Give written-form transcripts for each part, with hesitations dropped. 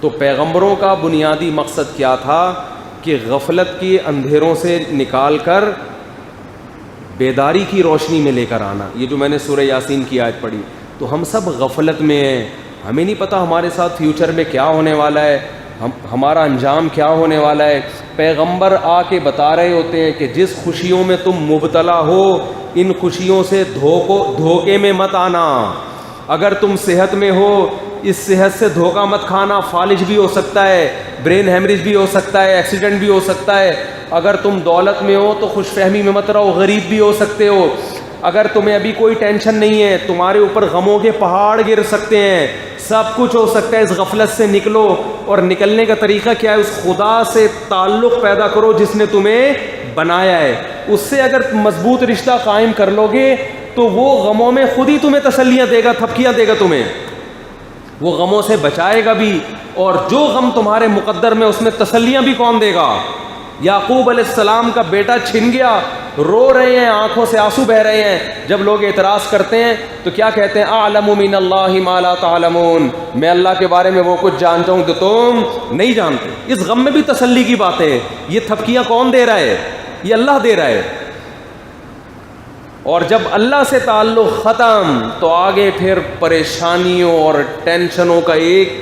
تو پیغمبروں کا بنیادی مقصد کیا تھا کہ غفلت کی اندھیروں سے نکال کر بیداری کی روشنی میں لے کر آنا. یہ جو میں نے سورہ یاسین کی آیت پڑھی, تو ہم سب غفلت میں ہیں, ہمیں نہیں پتہ ہمارے ساتھ فیوچر میں کیا ہونے والا ہے, ہمارا انجام کیا ہونے والا ہے. پیغمبر آ کے بتا رہے ہوتے ہیں کہ جس خوشیوں میں تم مبتلا ہو ان خوشیوں سے دھوکے میں مت آنا. اگر تم صحت میں ہو اس صحت سے دھوکہ مت کھانا, فالج بھی ہو سکتا ہے, برین ہیمریج بھی ہو سکتا ہے, ایکسیڈنٹ بھی ہو سکتا ہے. اگر تم دولت میں ہو تو خوش فہمی میں مت رہو, غریب بھی ہو سکتے ہو. اگر تمہیں ابھی کوئی ٹینشن نہیں ہے, تمہارے اوپر غموں کے پہاڑ گر سکتے ہیں, سب کچھ ہو سکتا ہے. اس غفلت سے نکلو, اور نکلنے کا طریقہ کیا ہے؟ اس خدا سے تعلق پیدا کرو جس نے تمہیں بنایا ہے. اس سے اگر مضبوط رشتہ قائم کر لو گے تو وہ غموں میں خود ہی تمہیں تسلیاں دے گا, تھپکیاں دے گا تمہیں, وہ غموں سے بچائے گا بھی. اور جو غم تمہارے مقدر میں اس میں تسلیاں بھی کون دے گا؟ یعقوب علیہ السلام کا بیٹا چھن گیا, رو رہے ہیں, آنکھوں سے آنسو بہ رہے ہیں. جب لوگ اعتراض کرتے ہیں تو کیا کہتے ہیں؟ اعلم من اللہ ما لا تعلمون, میں اللہ کے بارے میں وہ کچھ جانتا ہوں جو تم نہیں جانتے. اس غم میں بھی تسلی کی بات ہے. یہ تھپکیاں کون دے رہا ہے؟ یہ اللہ دے رہا ہے. اور جب اللہ سے تعلق ختم تو آگے پھر پریشانیوں اور ٹینشنوں کا ایک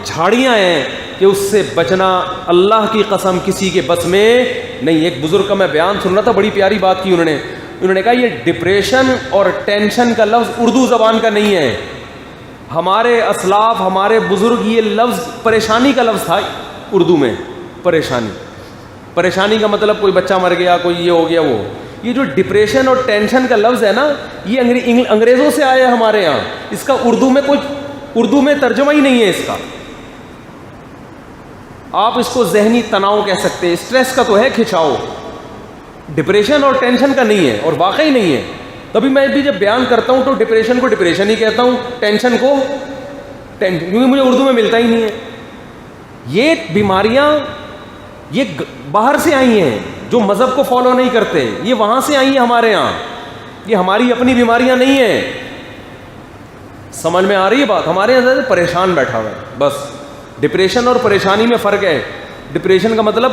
جھاڑیاں ہیں کہ اس سے بچنا اللہ کی قسم کسی کے بس میں نہیں. ایک بزرگ کا میں بیان سن رہا تھا, بڑی پیاری بات کی انہوں نے کہا یہ ڈپریشن اور ٹینشن کا لفظ اردو زبان کا نہیں ہے. ہمارے اسلاف, ہمارے بزرگ, یہ لفظ پریشانی کا لفظ تھا اردو میں. پریشانی کا مطلب کوئی بچہ مر گیا, کوئی یہ ہو گیا, وہ. یہ جو ڈپریشن اور ٹینشن کا لفظ ہے نا, یہ انگریزوں سے آیا ہے ہمارے ہاں. اس کا اردو میں ترجمہ ہی نہیں ہے اس کا. آپ اس کو ذہنی تناؤ کہہ سکتے ہیں, اسٹریس کا تو ہے کھچاؤ, ڈپریشن اور ٹینشن کا نہیں ہے, اور واقعی نہیں ہے. تبھی میں بھی جب بیان کرتا ہوں تو ڈپریشن کو ڈپریشن ہی کہتا ہوں, ٹینشن کو ٹینشن, کیونکہ مجھے اردو میں ملتا ہی نہیں ہے. یہ بیماریاں یہ باہر سے آئی ہیں, جو مذہب کو فالو نہیں کرتے, یہ وہاں سے آئی ہیں ہمارے ہاں. یہ ہماری اپنی بیماریاں نہیں ہیں. سمجھ میں آ رہی ہے بات؟ ہمارے یہاں سے پریشان بیٹھا ہوا ہے بس. ڈپریشن اور پریشانی میں فرق ہے. ڈپریشن کا مطلب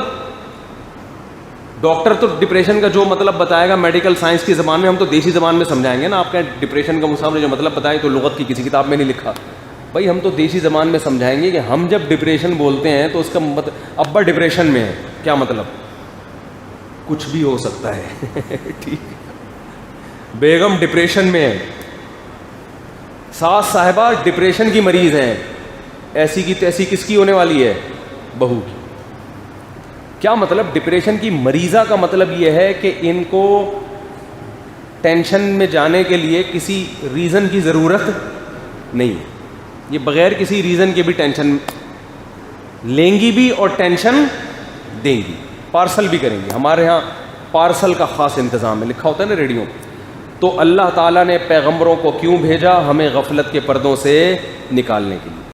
ڈاکٹر تو ڈپریشن کا جو مطلب بتائے گا میڈیکل سائنس کی زبان میں, ہم تو دیسی زبان میں سمجھائیں گے نا. آپ کا ڈپریشن کا مسئلہ جو مطلب بتائے تو لغت کی کسی کتاب میں نہیں لکھا بھائی, ہم تو دیسی زبان میں سمجھائیں گے کہ ہم جب ڈپریشن بولتے ہیں تو اس کا مطلب ابا ڈپریشن میں ہے, کیا مطلب؟ کچھ بھی ہو سکتا ہے. ٹھیک, بیگم ڈپریشن میں ہے, ساس صاحبہ ڈپریشن کی مریض ہیں, ایسی کی تیسی کس کی ہونے والی ہے؟ بہو کی. کیا مطلب؟ ڈپریشن کی مریضہ کا مطلب یہ ہے کہ ان کو ٹینشن میں جانے کے لیے کسی ریزن کی ضرورت نہیں ہے. یہ بغیر کسی ریزن کے بھی ٹینشن لیں گی بھی اور ٹینشن دیں گی, پارسل بھی کریں گی. ہمارے ہاں پارسل کا خاص انتظام ہے, لکھا ہوتا ہے نا ریڈیو. تو اللہ تعالیٰ نے پیغمبروں کو کیوں بھیجا؟ ہمیں غفلت کے پردوں سے نکالنے کے لیے.